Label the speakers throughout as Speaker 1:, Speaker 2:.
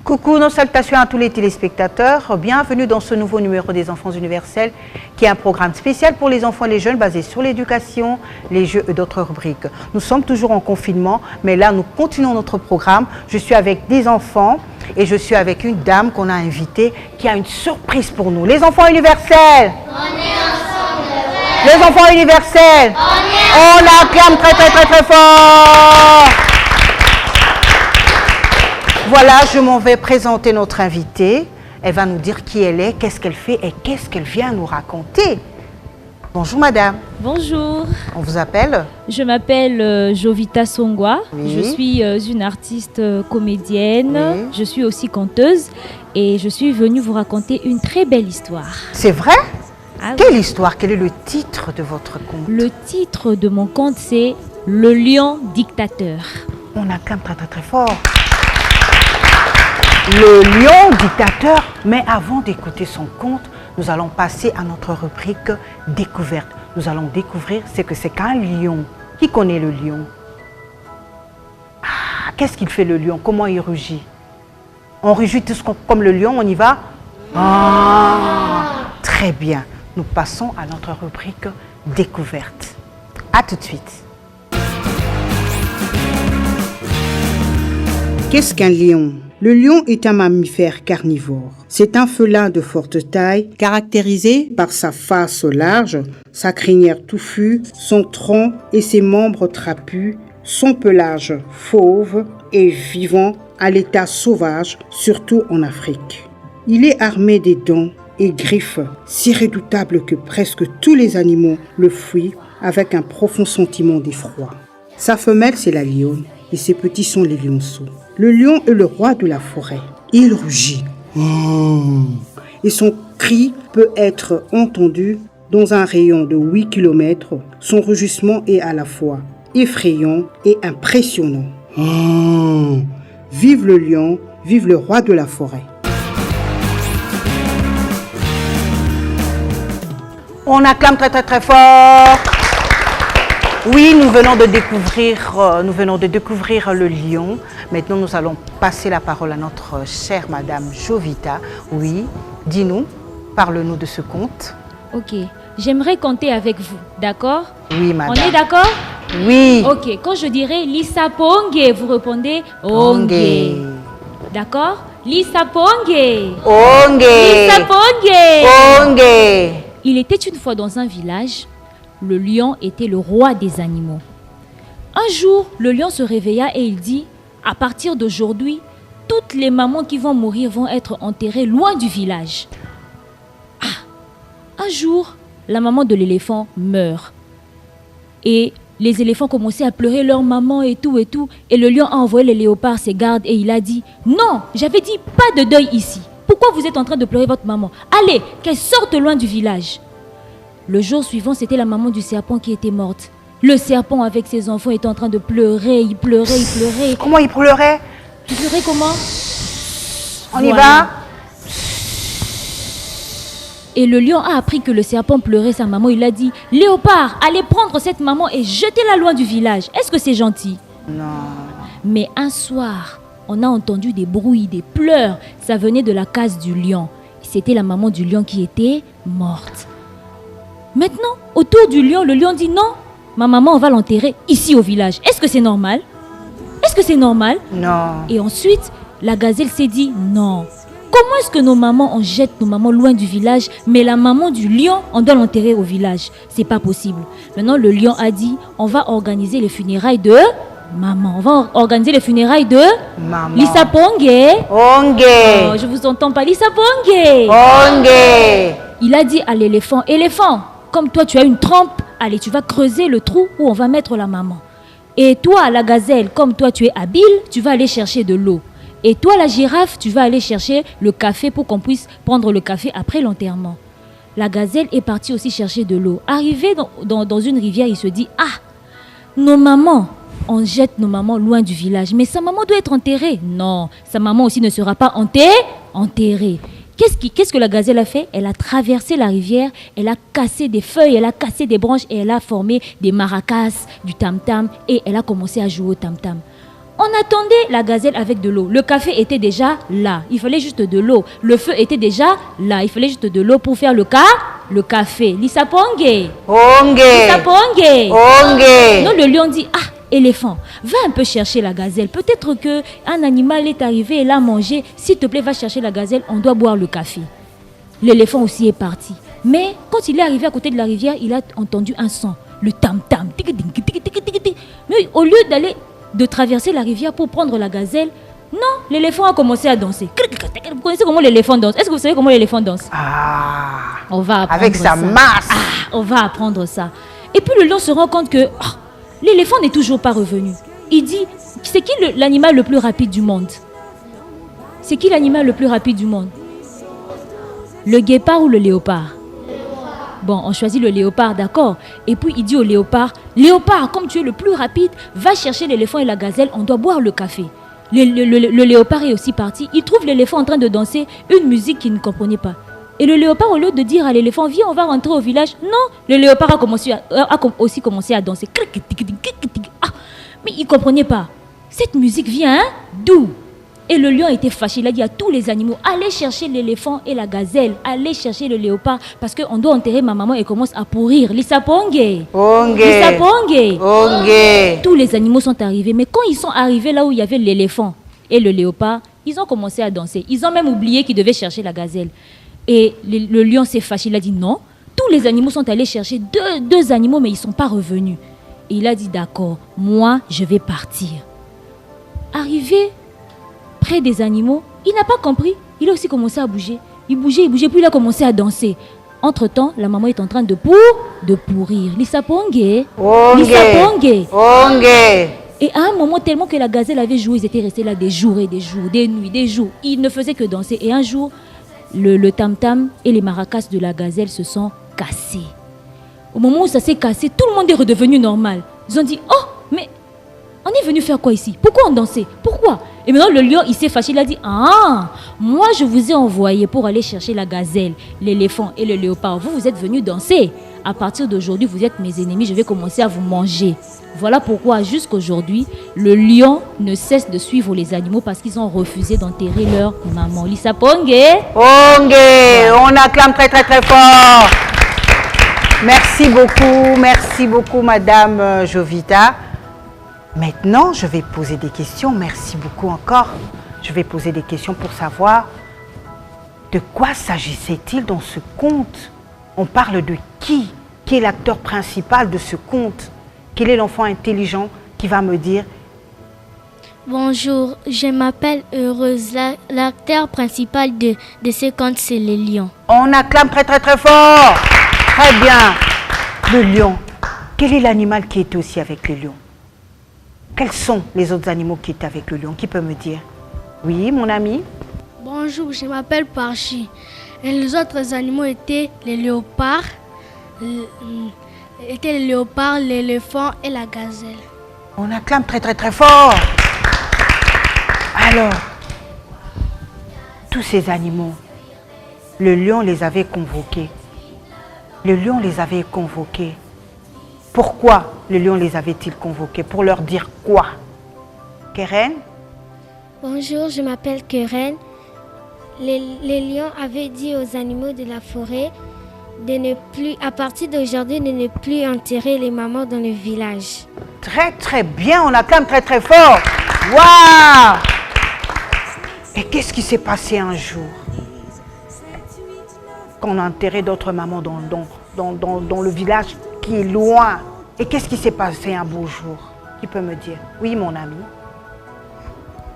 Speaker 1: Coucou, nos salutations à tous les téléspectateurs. Bienvenue dans ce nouveau numéro des Enfants Universels, qui est un programme spécial pour les enfants et les jeunes basé sur l'éducation, les jeux et d'autres rubriques. Nous sommes toujours en confinement, mais là, nous continuons notre programme. Je suis avec des enfants et je suis avec une dame qu'on a invitée qui a une surprise pour nous. Les enfants universels!
Speaker 2: On est ensemble, ouais.
Speaker 1: Les enfants universels! On acclame très très très très fort! Voilà, je m'en vais présenter notre invitée. Elle va nous dire qui elle est, qu'est-ce qu'elle fait et qu'est-ce qu'elle vient nous raconter. Bonjour madame.
Speaker 3: Bonjour.
Speaker 1: On vous appelle?
Speaker 3: Je m'appelle Jovita Songwa.
Speaker 1: Oui.
Speaker 3: Je suis une artiste comédienne.
Speaker 1: Oui.
Speaker 3: Je suis aussi conteuse et je suis venue vous raconter une très belle histoire.
Speaker 1: C'est vrai?
Speaker 3: Ah oui.
Speaker 1: Quelle histoire? Quel est le titre de votre conte?
Speaker 3: Le titre de mon conte, c'est Le lion dictateur.
Speaker 1: On acclame très très très fort. Le lion dictateur. Mais avant d'écouter son conte, nous allons passer à notre rubrique découverte. Nous allons découvrir ce que c'est qu'un lion. Qui connaît le lion? Ah, qu'est-ce qu'il fait le lion? Comment il rugit? On rugit tous comme le lion, on y va? Ah, très bien. Nous passons à notre rubrique découverte. À tout de suite.
Speaker 4: Qu'est-ce qu'un lion? Le lion est un mammifère carnivore. C'est un félin de forte taille, caractérisé par sa face large, sa crinière touffue, son tronc et ses membres trapus, son pelage fauve et vivant à l'état sauvage, surtout en Afrique. Il est armé des dents et griffes si redoutables que presque tous les animaux le fuient avec un profond sentiment d'effroi. Sa femelle, c'est la lionne, et ses petits sont les lionceaux. Le lion est le roi de la forêt. Il rugit. Et son cri peut être entendu dans un rayon de 8 km. Son rugissement est à la fois effrayant et impressionnant. Vive le lion, vive le roi de la forêt.
Speaker 1: On acclame très très très fort. Oui, nous venons de découvrir le lion. Maintenant, nous allons passer la parole à notre chère madame Jovita. Oui, dis-nous, parle-nous de ce conte.
Speaker 3: Ok, j'aimerais compter avec vous, d'accord?
Speaker 1: Oui, madame.
Speaker 3: On est d'accord?
Speaker 1: Oui.
Speaker 3: Ok, quand je dirai Lisa Ponge, vous répondez Onge. D'accord? Lisa Ponge.
Speaker 1: Onge.
Speaker 3: Lisa Ponge.
Speaker 1: Onge.
Speaker 3: Il était une fois dans un village. Le lion était le roi des animaux. Un jour, le lion se réveilla et il dit, à partir d'aujourd'hui, toutes les mamans qui vont mourir vont être enterrées loin du village. Un jour, la maman de l'éléphant meurt. Et les éléphants commençaient à pleurer leur maman et tout. Et le lion a envoyé les léopards ses gardes et il a dit, non, j'avais dit pas de deuil ici. Pourquoi vous êtes en train de pleurer votre maman? Allez, qu'elle sorte loin du village. Le jour suivant, c'était la maman du serpent qui était morte. Le serpent avec ses enfants était en train de pleurer, il pleurait.
Speaker 1: Comment il pleurait?
Speaker 3: Tu pleurais comment?
Speaker 1: On y va?
Speaker 3: Et le lion a appris que le serpent pleurait sa maman. Il a dit, léopard, allez prendre cette maman et jetez-la loin du village. Est-ce que c'est gentil?
Speaker 1: Non. Mais
Speaker 3: un soir, on a entendu des bruits, des pleurs. Ça venait de la case du lion. C'était la maman du lion qui était morte. Maintenant, autour du lion, le lion dit non, ma maman, on va l'enterrer ici au village. Est-ce que c'est normal? Est-ce que c'est normal?
Speaker 1: Non.
Speaker 3: Et ensuite, la gazelle s'est dit non. Comment est-ce que nos mamans, on jette nos mamans loin du village, mais la maman du lion, on doit l'enterrer au village? C'est pas possible. Maintenant, le lion a dit, on va organiser les funérailles de maman. On va organiser les funérailles de
Speaker 1: maman.
Speaker 3: Lisa Ponge.
Speaker 1: Onge.
Speaker 3: Oh, je vous entends pas. Lisa Ponge.
Speaker 1: Onge.
Speaker 3: Il a dit à l'éléphant, éléphant, comme toi tu as une trempe, allez, tu vas creuser le trou où on va mettre la maman. Et toi, la gazelle, comme toi tu es habile, tu vas aller chercher de l'eau. Et toi, la girafe, tu vas aller chercher le café pour qu'on puisse prendre le café après l'enterrement. La gazelle est partie aussi chercher de l'eau. Arrivé dans une rivière, il se dit, ah, nos mamans, on jette nos mamans loin du village. Mais sa maman doit être enterrée. Non, sa maman aussi ne sera pas enterrée. Qu'est-ce que la gazelle a fait? Elle a traversé la rivière, elle a cassé des feuilles, elle a cassé des branches et elle a formé des maracas, du tam-tam et elle a commencé à jouer au tam-tam. On attendait la gazelle avec de l'eau. Le café était déjà là. Il fallait juste de l'eau. Le feu était déjà là. Il fallait juste de l'eau pour faire le café. Lisaponge.
Speaker 1: Onge.
Speaker 3: Lisaponge.
Speaker 1: Onge.
Speaker 3: Non, le lion dit, ah, éléphant, va un peu chercher la gazelle. Peut-être qu'un animal est arrivé et l'a mangé. S'il te plaît, va chercher la gazelle. On doit boire le café. L'éléphant aussi est parti. Mais quand il est arrivé à côté de la rivière, il a entendu un son. Le tam-tam. Mais au lieu de traverser la rivière pour prendre la gazelle, non, l'éléphant a commencé à danser. Vous connaissez comment l'éléphant danse? Est-ce que vous savez comment l'éléphant danse?
Speaker 1: Ah.
Speaker 3: On va apprendre
Speaker 1: Avec sa
Speaker 3: ça.
Speaker 1: masse.
Speaker 3: Ah, on va apprendre ça. Et puis le lion se rend compte que l'éléphant n'est toujours pas revenu. Il dit, c'est qui l'animal le plus rapide du monde? C'est qui l'animal le plus rapide du monde? Le guépard ou le léopard? Bon, on choisit le léopard, d'accord. Et puis il dit au léopard, léopard, comme tu es le plus rapide, va chercher l'éléphant et la gazelle, on doit boire le café. Le léopard est aussi parti. Il trouve l'éléphant en train de danser une musique qu'il ne comprenait pas. Et le léopard, au lieu de dire à l'éléphant, viens, on va rentrer au village, non, le léopard a aussi commencé à danser. Ah, mais il ne comprenait pas. Cette musique vient d'où? Et le lion était fâché. Il a dit à tous les animaux, allez chercher l'éléphant et la gazelle, allez chercher le léopard, parce qu'on doit enterrer ma maman et commence à pourrir. Lisaponge.
Speaker 1: Onge.
Speaker 3: Lisaponge.
Speaker 1: Onge.
Speaker 3: Tous les animaux sont arrivés, mais quand ils sont arrivés là où il y avait l'éléphant et le léopard, ils ont commencé à danser. Ils ont même oublié qu'ils devaient chercher la gazelle. Et le lion s'est fâché. Il a dit non, tous les animaux sont allés chercher deux animaux, mais ils ne sont pas revenus. Et il a dit d'accord, moi je vais partir. Arrivé près des animaux, il n'a pas compris. Il a aussi commencé à bouger. Il bougeait, puis il a commencé à danser. Entre-temps, la maman est en train de pourrir. Lisaponge.
Speaker 1: Onge.
Speaker 3: Lisaponge.
Speaker 1: Onge.
Speaker 3: Et à un moment, tellement que la gazelle avait joué, ils étaient restés là des jours et des jours, des nuits, des jours. Ils ne faisaient que danser. Et un jour, le tam-tam et les maracas de la gazelle se sont cassés. Au moment où ça s'est cassé, tout le monde est redevenu normal. Ils ont dit, oh, mais on est venu faire quoi ici? Pourquoi on dansait? Pourquoi? Et maintenant le lion, il s'est fâché, il a dit, ah, moi je vous ai envoyé pour aller chercher la gazelle, l'éléphant et le léopard. Vous êtes venus danser. À partir d'aujourd'hui, vous êtes mes ennemis, je vais commencer à vous manger. Voilà pourquoi jusqu'aujourd'hui, le lion ne cesse de suivre les animaux parce qu'ils ont refusé d'enterrer leur maman. Lisaponge.
Speaker 1: Onge. On acclame très très très fort. Merci beaucoup Madame Jovita. Maintenant, je vais poser des questions. Merci beaucoup encore. Je vais poser des questions pour savoir de quoi s'agissait-il dans ce conte. On parle de qui? Qui est l'acteur principal de ce conte? Quel est l'enfant intelligent qui va me dire?
Speaker 2: Bonjour, je m'appelle Heureuse. L'acteur principal de ce conte, c'est le lion.
Speaker 1: On acclame très très très fort. Très bien. Le lion. Quel est l'animal qui était aussi avec le lion? Quels sont les autres animaux qui étaient avec le lion? Qui peut me dire? Oui, mon ami?
Speaker 5: Bonjour, je m'appelle Parchi. Et les autres animaux étaient les léopards, l'éléphant et la gazelle.
Speaker 1: On acclame très très très fort. Alors, tous ces animaux, le lion les avait convoqués. Le lion les avait convoqués. Pourquoi le lion les avait-il convoqués? Pour leur dire quoi? Keren?
Speaker 6: Bonjour, je m'appelle Keren. Les lions avaient dit aux animaux de la forêt de ne plus, à partir d'aujourd'hui, de ne plus enterrer les mamans dans le village.
Speaker 1: Très très bien, on acclame très très fort. Waouh! Et qu'est-ce qui s'est passé un jour? Quand on a enterré d'autres mamans dans le village qui est loin. Et qu'est-ce qui s'est passé un beau jour? Qui peut me dire? Oui, mon ami.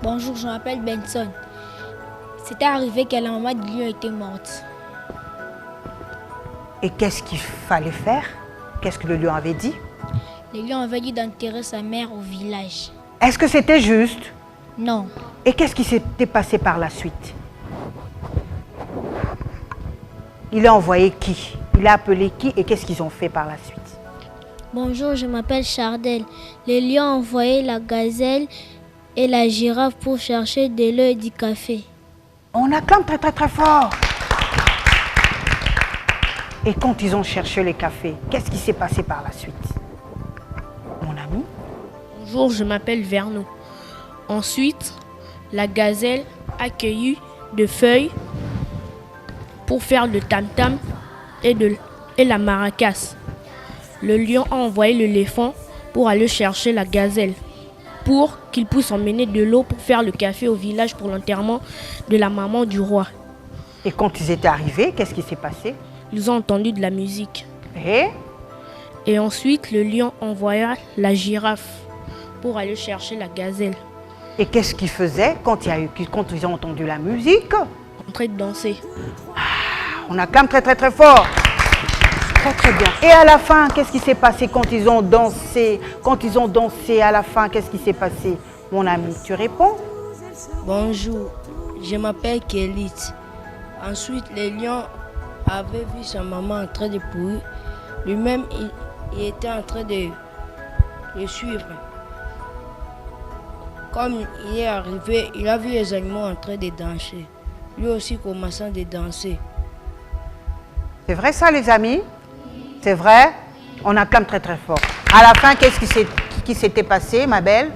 Speaker 5: Bonjour, je m'appelle Benson. C'était arrivé que la maman du lion était morte.
Speaker 1: Et qu'est-ce qu'il fallait faire? Qu'est-ce que le lion avait dit?
Speaker 5: Le lion avait dit d'enterrer sa mère au village.
Speaker 1: Est-ce que c'était juste?
Speaker 5: Non.
Speaker 1: Et qu'est-ce qui s'était passé par la suite? Il a envoyé qui? Il a appelé qui? Et qu'est-ce qu'ils ont fait par la suite?
Speaker 6: Bonjour, je m'appelle Chardel. Le lion a envoyé la gazelle et la girafe pour chercher de l'eau et du café.
Speaker 1: On acclame très très très fort. Et quand ils ont cherché les cafés, qu'est-ce qui s'est passé par la suite? Mon ami?
Speaker 5: Bonjour, je m'appelle Vernon.
Speaker 7: Ensuite, la gazelle a cueilli de feuilles pour faire le tam-tam et la maracas. Le lion a envoyé l'éléphant pour aller chercher la gazelle, pour qu'il puisse emmener de l'eau pour faire le café au village pour l'enterrement de la maman du roi.
Speaker 1: Et quand ils étaient arrivés, qu'est-ce qui s'est passé?
Speaker 7: Ils ont entendu de la musique.
Speaker 1: Et
Speaker 7: ensuite, le lion envoya la girafe pour aller chercher la gazelle.
Speaker 1: Et qu'est-ce qu'ils faisaient quand ils ont entendu la musique?
Speaker 7: En train de danser.
Speaker 1: On acclame très très très fort. Très très bien. Et à la fin, qu'est-ce qui s'est passé quand ils ont dansé? Quand ils ont dansé à la fin, qu'est-ce qui s'est passé? Mon ami, tu réponds?
Speaker 8: Bonjour, je m'appelle Kélit. Ensuite, le lion avait vu sa maman en train de pourrir. Lui-même, il était en train de le suivre. Comme il est arrivé, il a vu les animaux en train de danser. Lui aussi commençant de danser.
Speaker 1: C'est vrai ça, les amis? C'est vrai? On acclame très très fort. À la fin, qu'est-ce qui s'était passé, ma belle?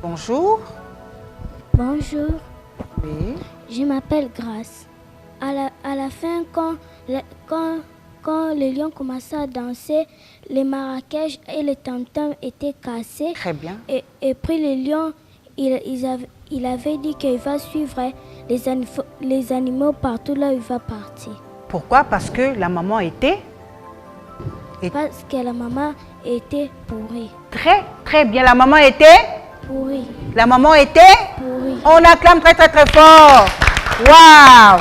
Speaker 1: Bonjour.
Speaker 6: Bonjour,
Speaker 1: Oui.
Speaker 6: je m'appelle Grace. À la fin, quand le lion commençait à danser, les marrakech et les tam-tams étaient cassés.
Speaker 1: Très bien.
Speaker 6: Et puis le lion, il avait dit qu'il va suivre les animaux partout là où il va partir.
Speaker 1: Pourquoi? Parce que la maman était...
Speaker 6: Parce que la maman était pourrie.
Speaker 1: Très très bien. La maman était...
Speaker 6: Pourrie.
Speaker 1: La maman était...
Speaker 6: Pourrie.
Speaker 1: On acclame très très très fort. Waouh!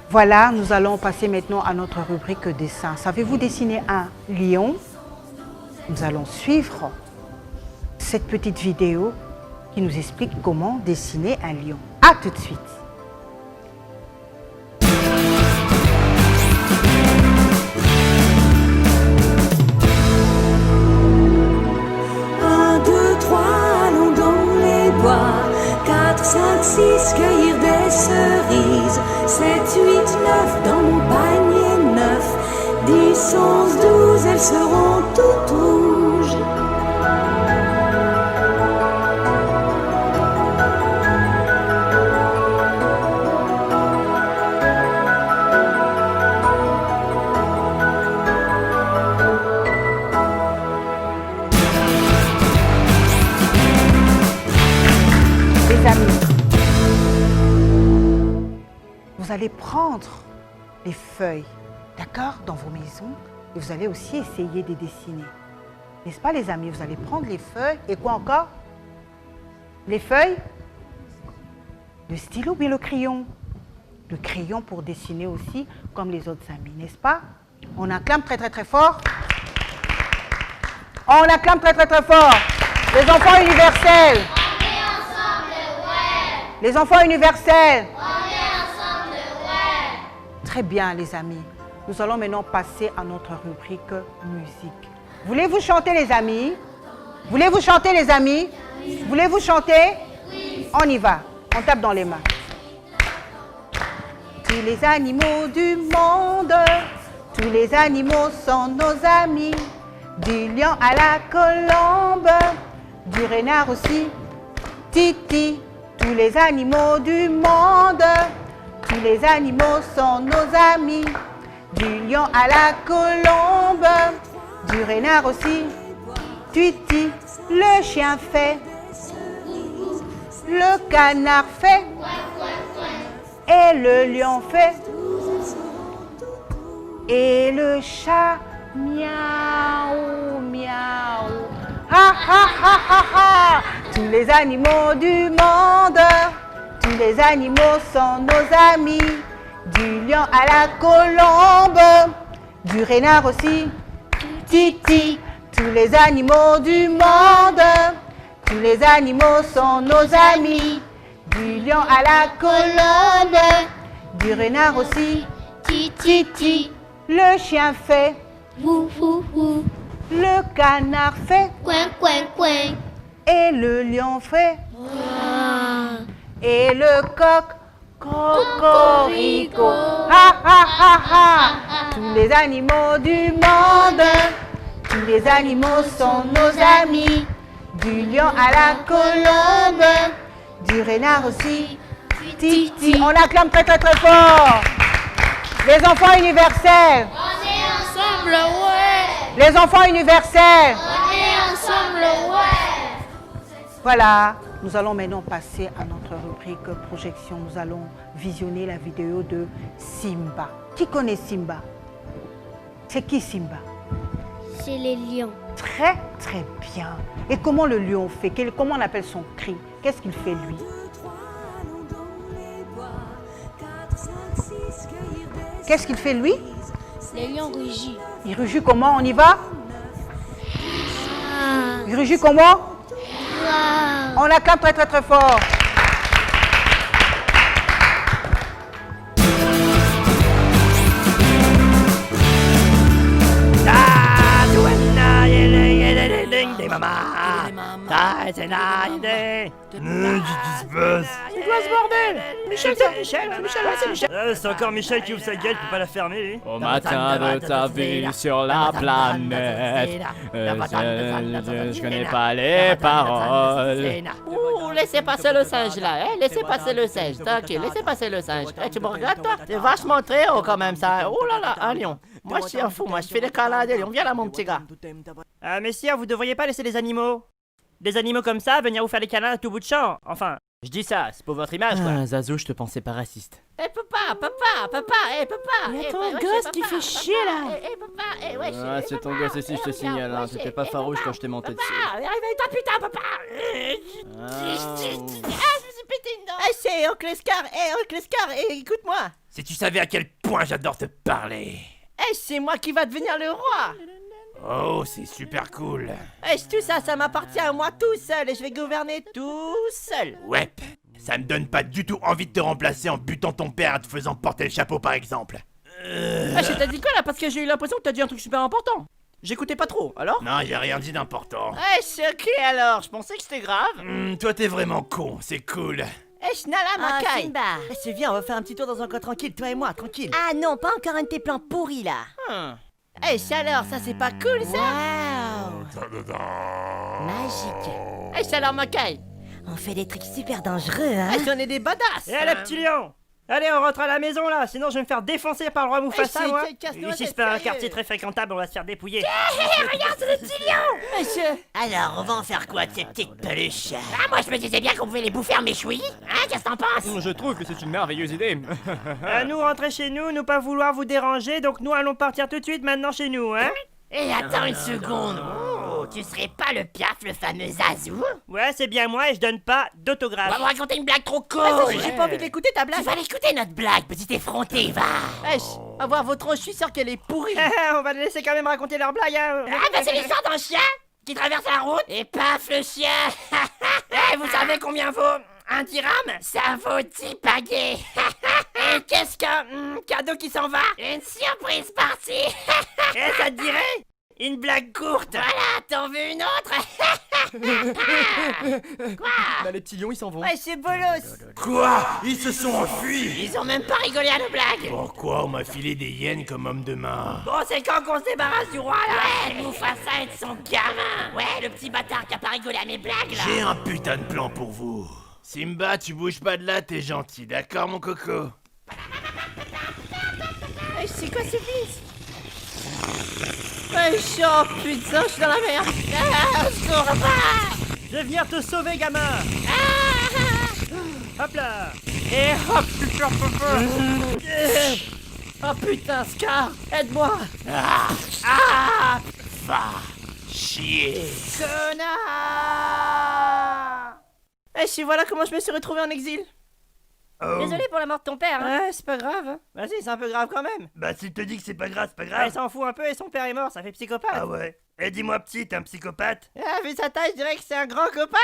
Speaker 1: Voilà, nous allons passer maintenant à notre rubrique dessin. Savez-vous dessiner un lion? Nous allons suivre cette petite vidéo qui nous explique comment dessiner un lion. À tout de suite.
Speaker 9: Un, deux, trois, allons dans les bois. 4, 5, 6, cueillir des cerises. 7, 8, 9, dans mon panier 9. 10, 11, 12, elles seront toutes rouges.
Speaker 1: Les amis, vous allez prendre les feuilles, d'accord, dans vos maisons, et vous allez aussi essayer de dessiner. N'est-ce pas, les amis? Vous allez prendre les feuilles, et quoi encore? Les feuilles, le stylo ou bien le crayon? Le crayon pour dessiner aussi, comme les autres amis, n'est-ce pas? On acclame très très très fort. On acclame très très très fort. Les enfants universels. Les enfants universels. On est ensemble, ouais. Très bien, les amis. Nous allons maintenant passer à notre rubrique musique. Voulez-vous chanter, les amis? Voulez-vous chanter, les amis? Oui. Voulez-vous chanter? Oui. On y va. On tape dans les mains. Tous les animaux du monde, tous les animaux sont nos amis. Du lion à la colombe, du renard aussi. Titi. Tous les animaux du monde, tous les animaux sont nos amis. Du lion à la colombe, du renard aussi. Tuti, le chien fait, le canard fait, et le lion fait, et le chat miaou miaou. Ha ha ha ha ha. Tous les animaux du monde, tous les animaux sont nos amis. Du lion à la colombe, du renard aussi. Titi, tous les animaux du monde, tous les animaux sont nos amis. Du lion à la colombe, du renard aussi. Titi, le chien fait.
Speaker 6: Wou, wou, wou.
Speaker 1: Le canard fait.
Speaker 6: Coin, coin, coin.
Speaker 1: Et le lion fait.
Speaker 6: Ah.
Speaker 1: Et le coq. Cocorico. Ha ha ha ha. Tous les animaux du monde. Tous les animaux sont nos amis. Du lion à la colombe, du renard aussi. Titi. On acclame très très très fort. Les enfants universels.
Speaker 7: On est ensemble, ouais.
Speaker 1: Les enfants universels.
Speaker 7: On est ensemble, ouais.
Speaker 1: Voilà, nous allons maintenant passer à notre rubrique projection. Nous allons visionner la vidéo de Simba. Qui connaît Simba? C'est qui Simba?
Speaker 6: C'est les lions.
Speaker 1: Très très bien. Et comment le lion fait? Comment on appelle son cri? Qu'est-ce qu'il fait lui? Qu'est-ce qu'il fait lui?
Speaker 5: Les lions rugissent.
Speaker 1: Il rugit comment? On y va? Il rugit comment? On acclame très très très fort.
Speaker 10: Qu'est-ce qui se passe?
Speaker 11: C'est quoi ce bordel? Michel, c'est Michel.
Speaker 10: C'est encore Michel qui ouvre sa gueule, peut pas la fermer lui.
Speaker 11: Au matin de ta vie sur la planète, je connais pas les paroles.
Speaker 12: Ouh, laissez passer le singe là, hein? Laissez passer le singe, tranquille, laissez passer le singe. Eh, tu me regardes toi? C'est vachement très haut quand même ça. Oh là là, un lion. Moi je suis un fou, moi je fais des câlins à des lions. Viens là mon petit gars.
Speaker 10: Ah messieurs, vous devriez pas laisser les animaux. Des animaux comme ça venir vous faire des câlins à tout bout de champ. Enfin, je dis ça, c'est pour votre image quoi.
Speaker 11: Zazo, je te pensais pas raciste.
Speaker 12: Eh papa.
Speaker 11: Mais
Speaker 12: Eh,
Speaker 11: ton
Speaker 12: ouais,
Speaker 11: gosse
Speaker 12: papa,
Speaker 11: qui fait
Speaker 12: papa,
Speaker 11: chier là.
Speaker 12: Eh papa, ouais.
Speaker 11: Ah, c'est ton gosse aussi, je te signale, hein. T'étais pas farouche quand je t'ai monté dessus.
Speaker 12: Papa, réveille-toi putain papa.
Speaker 11: Ah,
Speaker 12: Je suis pété une dent. Eh c'est Oncle Escar, écoute-moi.
Speaker 13: Si tu savais à quel point j'adore te parler.
Speaker 12: Eh c'est moi qui va devenir le roi.
Speaker 13: Oh, c'est super cool.
Speaker 12: Eh tout ça, ça m'appartient à moi tout seul et je vais gouverner tout seul.
Speaker 13: Ouais, ça me donne pas du tout envie de te remplacer en butant ton père en te faisant porter le chapeau par exemple.
Speaker 12: Ah, je t'ai dit quoi là? Parce que j'ai eu l'impression que t'as dit un truc super important. J'écoutais pas trop, alors?
Speaker 13: Non, j'ai rien dit d'important.
Speaker 12: Eh c'est ok alors, je pensais que c'était grave.
Speaker 13: Toi t'es vraiment con, c'est cool.
Speaker 12: Eh Schnala Makai.
Speaker 14: Simba.
Speaker 12: Eh c'est bien, on va faire un petit tour dans un coin tranquille, toi et moi, tranquille.
Speaker 14: Ah non, pas encore un de tes plans pourris là.
Speaker 12: Eh chaleur, ça c'est pas cool ça?
Speaker 14: Magique.
Speaker 12: Eh chaleur Makai.
Speaker 14: On fait des trucs super dangereux, hein.
Speaker 12: Eh on est des badass.
Speaker 10: Eh le petit lion. Allez, on rentre à la maison là, sinon je vais me faire défoncer par le roi Mufasa
Speaker 12: Eh,
Speaker 10: moi.
Speaker 12: casse-toi,
Speaker 10: Ici
Speaker 12: t'es
Speaker 10: c'est pas un
Speaker 12: sérieux?
Speaker 10: quartier très fréquentable, on va se faire dépouiller.
Speaker 12: Regarde, c'est le petit lion.
Speaker 14: Alors, on va en faire quoi de ces petites peluches?
Speaker 12: Ah moi je me disais bien qu'on pouvait les bouffer en méchoui. Hein, qu'est-ce que t'en penses?
Speaker 11: Je trouve que c'est une merveilleuse idée.
Speaker 10: À nous rentrer chez nous, nous pas vouloir vous déranger, donc nous allons partir tout de suite maintenant chez nous, hein.
Speaker 12: Eh attends une seconde. Oh, tu serais pas le Piaf, le fameux Zazou?
Speaker 10: Ouais, c'est bien moi et je donne pas
Speaker 12: On
Speaker 10: d'autographe.
Speaker 12: va me raconter une blague trop cool.
Speaker 14: J'ai pas envie d'écouter ta blague.
Speaker 12: Tu vas l'écouter notre blague, petit effronté, va.
Speaker 14: Wesh, à voir votre tronche, je suis sûr qu'elle est pourrie.
Speaker 10: On va les laisser quand même raconter leur blague, hein.
Speaker 12: Ah bah c'est l'histoire d'un chien qui traverse la route et paf le chien. Eh vous savez combien vaut un dirham? Ça vaut 10 pagaies. Et qu'est-ce qu'un cadeau qui s'en va? Une surprise partie.
Speaker 10: Eh, ça te dirait une blague courte?
Speaker 12: Voilà, t'en veux une autre? Quoi?
Speaker 11: Bah, les petits lions, ils s'en vont.
Speaker 12: Ouais, c'est bolos.
Speaker 13: Quoi? Ils se sont enfuis.
Speaker 12: Ils ont même pas rigolé à nos blagues.
Speaker 13: Pourquoi on m'a filé des hyènes comme homme de main?
Speaker 12: Bon, c'est quand qu'on se débarrasse du roi, là? Ouais, Mufasa et son gamin. Ouais, le petit bâtard qui a pas rigolé à mes blagues, là.
Speaker 13: J'ai un putain de plan pour vous. Simba, tu bouges pas de là, t'es gentil, d'accord mon coco?
Speaker 12: Eh, c'est quoi ce fils? Ouais, oh putain, je suis dans la merde. Ah, secours, pas.
Speaker 10: Je vais venir te sauver, gamin. Hop là.
Speaker 12: Et hop, putain, papa. Oh putain, Scar, aide-moi.
Speaker 13: Va chier.
Speaker 12: Connard. Eh, voilà comment je me suis retrouvé en exil.
Speaker 14: Désolé pour la mort de ton père, hein.
Speaker 12: Ouais, c'est pas grave. Hein.
Speaker 10: Vas-y, c'est un peu grave quand même.
Speaker 13: Bah s'il te dit que c'est pas grave, c'est pas
Speaker 10: Ah,
Speaker 13: grave.
Speaker 10: il s'en fout un peu et son père est mort, ça fait psychopathe.
Speaker 13: Ah ouais. Eh dis-moi petit, t'es un psychopathe?
Speaker 12: Ah, vu sa taille, je dirais que c'est un grand copain.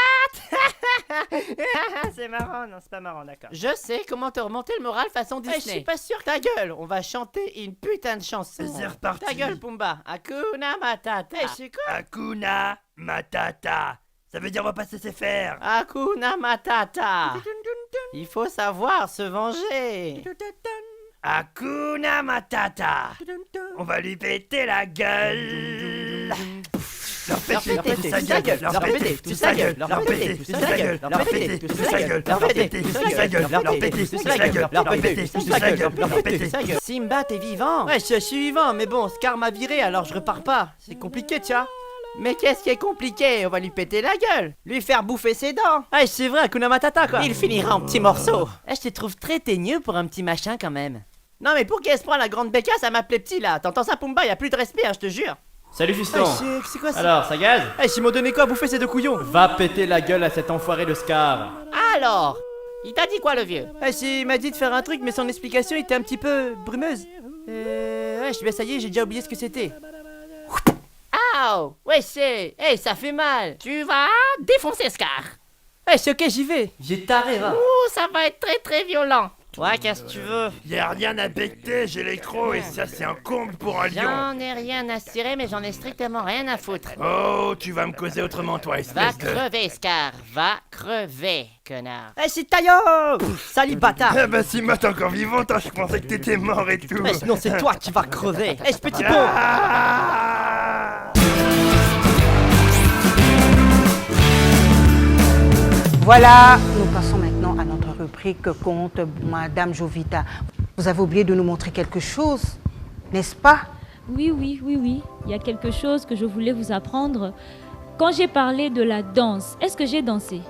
Speaker 10: C'est marrant, non, c'est pas marrant, d'accord.
Speaker 12: Je sais comment te remonter le moral façon Disney. Je suis pas sûr. Ta gueule, on va chanter une putain de chanson.
Speaker 13: C'est reparti.
Speaker 12: Ta gueule, Pumba. Hakuna Matata. Eh, c'est quoi?
Speaker 13: Hakuna Matata. Ça veut dire on va pas se laisser faire.
Speaker 12: Hakuna Matata. Il faut savoir se venger.
Speaker 13: Hakuna Matata. On va lui péter la gueule. leur péter, tous sa gueule, leur péter, tous sa gueule, leur péter, tous sa gueule, leur péter, tous sa gueule, leur péter, tous sa gueule, leur péter, tous sa gueule, leur péter, tous sa gueule, leur péter, sa gueule.
Speaker 10: Simba, t'es vivant? Ouais, je suis vivant, mais bon, Scar m'a viré, alors je repars pas. C'est compliqué, tiens. Mais qu'est-ce qui est compliqué? On va lui péter la gueule, lui faire bouffer ses dents. Ouais, c'est vrai, Hakuna Matata, quoi.
Speaker 14: Il finira en petits morceaux.
Speaker 10: Je te trouve très teigneux pour un petit machin, quand même. Non, mais pour qu'elle se prend la grande bécasse à m'appeler petit, là. T'entends ça, Pumba? Y'a plus de respect, je te jure.
Speaker 11: Salut fiston.
Speaker 10: C'est quoi ça?
Speaker 11: Alors, ça gaze?
Speaker 10: Ils m'ont donné quoi à bouffer ces deux couillons?
Speaker 11: Va péter la gueule à cet enfoiré de Scar.
Speaker 14: Alors, il t'a dit quoi, le vieux?
Speaker 10: Il m'a dit de faire un truc, mais son explication était un petit peu brumeuse. Ça y est, j'ai déjà oublié ce que c'était.
Speaker 14: Oh, ouais, ça fait mal. Tu vas défoncer Scar.
Speaker 10: C'est ok, j'y vais. J'ai taré, va.
Speaker 14: Ouh, ça va être très très violent. Ouais, qu'est-ce que tu veux?
Speaker 13: Y'a rien à becter, j'ai les crocs et ça c'est un comble pour un lion.
Speaker 14: J'en ai rien à cirer, mais j'en ai strictement rien à foutre.
Speaker 13: Oh, tu vas me causer autrement, toi, espèce de...
Speaker 14: Va crever, Scar. Va crever, connard.
Speaker 10: C'est Taillot. Salut, bâtard.
Speaker 13: Eh bah si moi t'es encore vivante, je pensais que t'étais mort et tout.
Speaker 10: Non, c'est toi qui vas crever. Ce petit con.
Speaker 1: Voilà, nous passons maintenant à notre rubrique Conte Madame Jovita. Vous avez oublié de nous montrer quelque chose, n'est-ce pas?
Speaker 3: Oui. Il y a quelque chose que je voulais vous apprendre. Quand j'ai parlé de la danse, est-ce que j'ai dansé?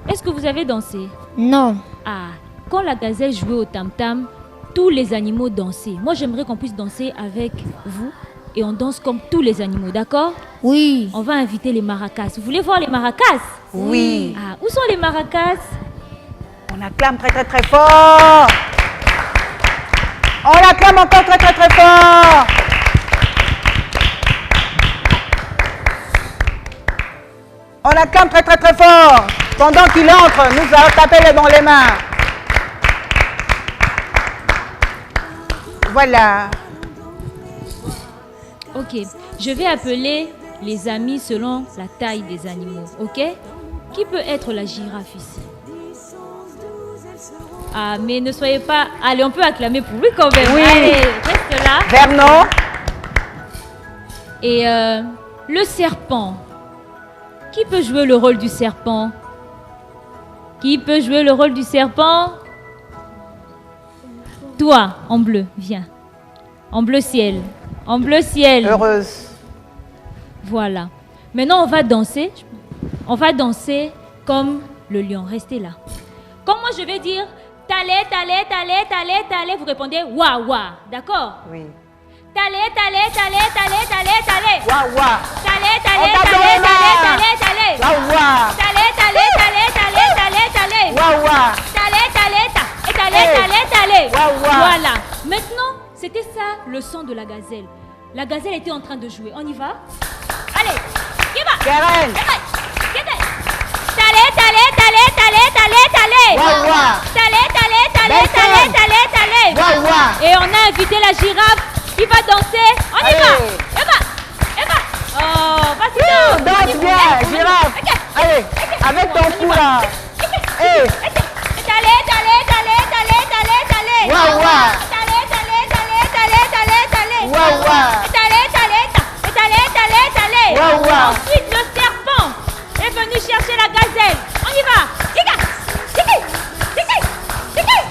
Speaker 3: Est-ce que vous avez dansé?
Speaker 5: Non.
Speaker 3: Ah, quand la gazelle jouait au tam-tam, tous les animaux dansaient. Moi, j'aimerais qu'on puisse danser avec vous et on danse comme tous les animaux, d'accord?
Speaker 5: Oui.
Speaker 3: On va inviter les maracas. Vous voulez voir les maracas?
Speaker 1: Oui.
Speaker 3: Ah, où sont les maracas?
Speaker 1: On acclame très très très fort. On acclame encore très très très fort. On acclame très très très fort. Pendant qu'il entre, nous allons taper dans les mains. Voilà.
Speaker 3: Ok, je vais appeler les amis selon la taille des animaux, ok? Qui peut être la girafe ici? Ah, mais ne soyez pas... Allez, on peut acclamer pour lui quand même.
Speaker 1: Oui.
Speaker 3: Allez, reste là.
Speaker 1: Vernon.
Speaker 3: Et le serpent. Qui peut jouer le rôle du serpent? Qui peut jouer le rôle du serpent? Toi, en bleu, viens. En bleu ciel. En bleu ciel.
Speaker 1: Heureuse.
Speaker 3: Voilà. Maintenant, on va danser. On va danser comme le lion. Restez là. Quand moi, je vais dire talé, talé, talé, talé, talé, vous répondez wa, wa. D'accord?
Speaker 1: Oui.
Speaker 3: Talé, talé, talé, talé, talé, talé.
Speaker 1: Wa, wa.
Speaker 3: Talé, talé, talé, talé, talé, talé.
Speaker 1: Wa, wa.
Speaker 3: Talé, talé, talé, talé, talé, talé.
Speaker 1: Wa, wa.
Speaker 3: Talé, talé, ta. Et talé, talé, talé.
Speaker 1: Wa, wa.
Speaker 3: Voilà. Maintenant, c'était ça le son de la gazelle. La gazelle était en train de jouer. On y va? Allez, qui va?
Speaker 1: Karen.
Speaker 3: Talé, talé, talé, talé, talé, talé.
Speaker 1: Wa, wa.
Speaker 3: Talé, talé, talé, talé, talé, talé.
Speaker 1: Wa, wa.
Speaker 3: Et on a invité la girafe qui va danser. On y va. Eva. Oh, vas-y, danse.
Speaker 1: Danse bien, girafe. Allez, avec ton cou là.
Speaker 3: Talé, talé, talé, talé, talé, talé.
Speaker 1: Wa, wa.
Speaker 3: Talé, talé, talé, talé, talé, talé.
Speaker 1: Wa, wa.
Speaker 3: Talé, talé.
Speaker 1: Wa, wa.
Speaker 3: Ensuite, le serpent est venu chercher la gazelle. On y va.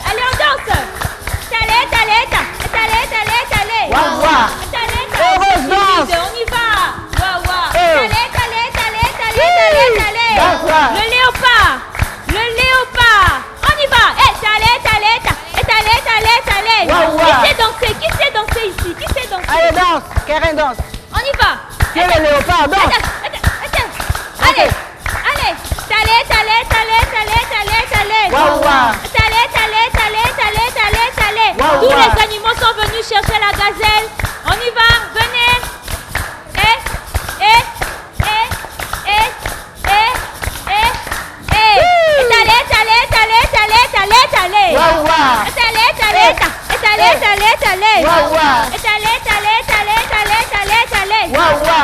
Speaker 3: Allez, on danse. Talé, talé.
Speaker 1: Wa, wa. Heureuse danse.
Speaker 3: On y va. Wa, wa.
Speaker 1: Hey.
Speaker 3: Talé.
Speaker 1: Danse là.
Speaker 3: Le léopard. On y va. Talé.
Speaker 1: Wa, wa.
Speaker 3: Qui sait danser ici? Qui sait danser?
Speaker 1: Allez, danse. Karen danse.
Speaker 3: On y va.
Speaker 1: Qui est le léopard? Danse.
Speaker 3: Allez. Talé.
Speaker 1: Wa, wa.
Speaker 3: Talé.
Speaker 1: Wa,
Speaker 3: Tous
Speaker 1: wa.
Speaker 3: les animaux sont venus chercher la gazelle. On y va. Venez. Talé.
Speaker 1: Wa, wa.
Speaker 3: Talé.
Speaker 1: Wa, wa.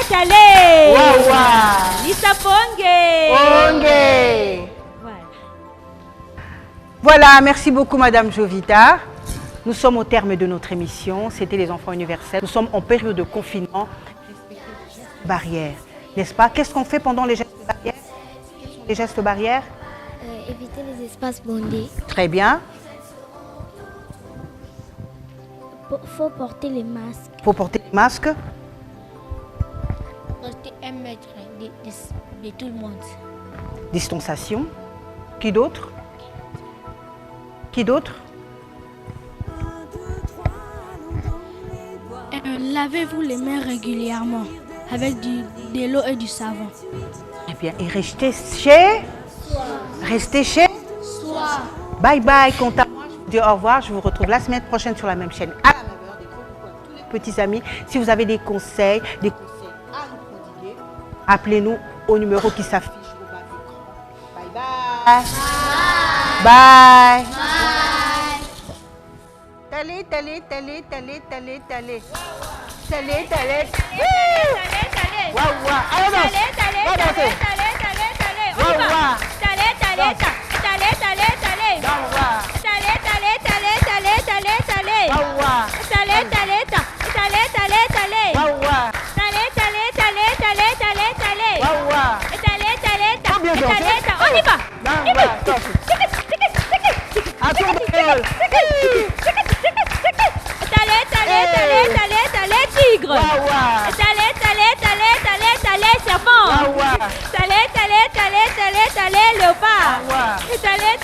Speaker 3: Talé.
Speaker 1: Wa, wa.
Speaker 3: Lisa Ponge.
Speaker 1: Onge. Voilà, merci beaucoup Madame Jovita. Nous sommes au terme de notre émission. C'était les enfants universels. Nous sommes en période de confinement. Barrières, n'est-ce pas? Qu'est-ce qu'on fait pendant les gestes barrières? Les gestes barrières?
Speaker 6: Éviter les espaces bondés.
Speaker 1: Très bien.
Speaker 6: Faut porter les masques.
Speaker 1: Faut porter les masques.
Speaker 5: Rester 1 mètre de tout le monde.
Speaker 1: Distanciation. Qui d'autre? Qui d'autre?
Speaker 5: Lavez-vous les mains régulièrement avec de l'eau et du savon.
Speaker 1: Eh bien, et restez chez? Restez chez?
Speaker 5: Soit.
Speaker 1: Bye bye, compte à moi. Je vous dis au revoir. Je vous retrouve la semaine prochaine sur la même chaîne. À la même heure. Des gros coucou à tous les petits amis. Si vous avez des conseils à nous prodiguer, appelez-nous au numéro qui s'affiche au bas de l'écran. Bye bye. Bye. Bye. Tallez. Waouh. Allez, danse.
Speaker 5: On y va. T'allez, tigre. T'allez, serpent. T'allez, léopard. T'allez.